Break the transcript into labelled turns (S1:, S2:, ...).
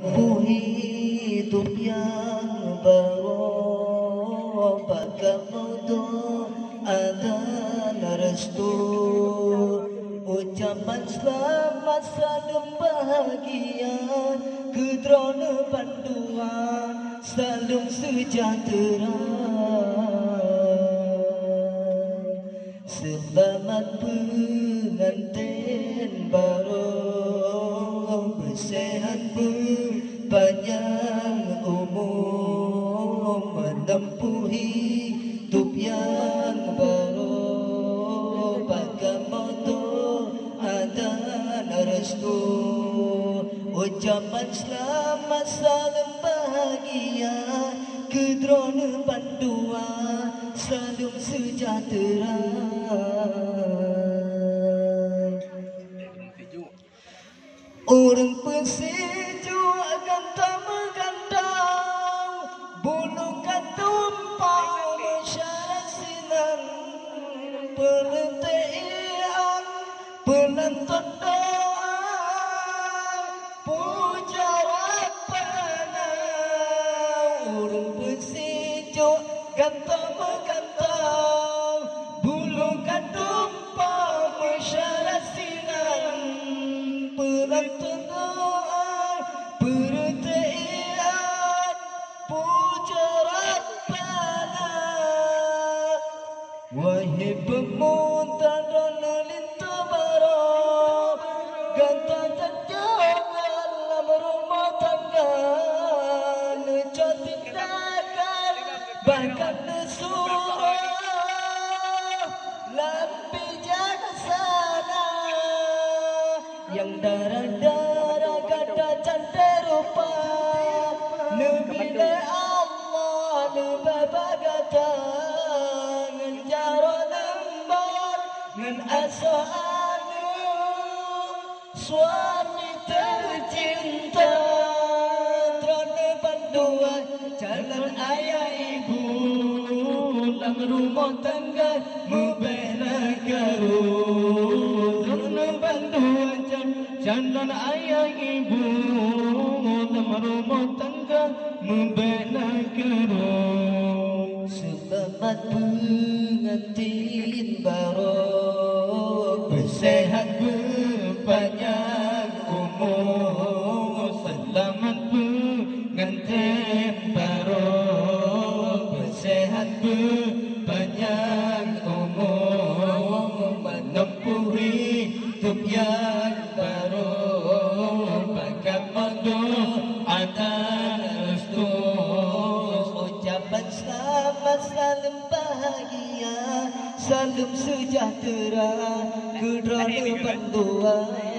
S1: Hidup yang baru Bagaimana ada restu Ucapan selamat salam bahagia Kedrona panduan salam sejahtera Selamat pengantin baru Bersehat berpanjang umur Menempuh hidup yang baru Bagaimana ada restu Ucapan selamat salam bahagia Kedrona panduan salam sejahtera Orang pensejuk gantang menggantang Bulu tumpang mesyarah sinan Pelentian penonton doa Puja Rabbana Orang pensejuk gantang menggantang Bulu tumpang mesyarah sinan Penonton doa perhatian puja Rabbana Wahai pemuda dan linta barok Gantang jejak dalam rumah tangga Necah tindakan bahkan nesuruh Lampi jaga sana Yang darah-darah kata canda rupa Nebila Allah nebaba kata Ngenjaro lembar Ngen asa anu Suami tercinta Trone panduan Jalan ayah ibu Dalam rumah tangga Mubena garut Trone panduan Jalan ayah ibu Dalam rumah tangga Membina gerung Selamat pengantin baru Bersehat berpanjang umur Selamat pengantin baru Bersehat berpanjang umur Menempuh hidup yang baru Bagaimana ada restu Ucapan selamat salam bahagia Salam sejahtera Kedrona panduan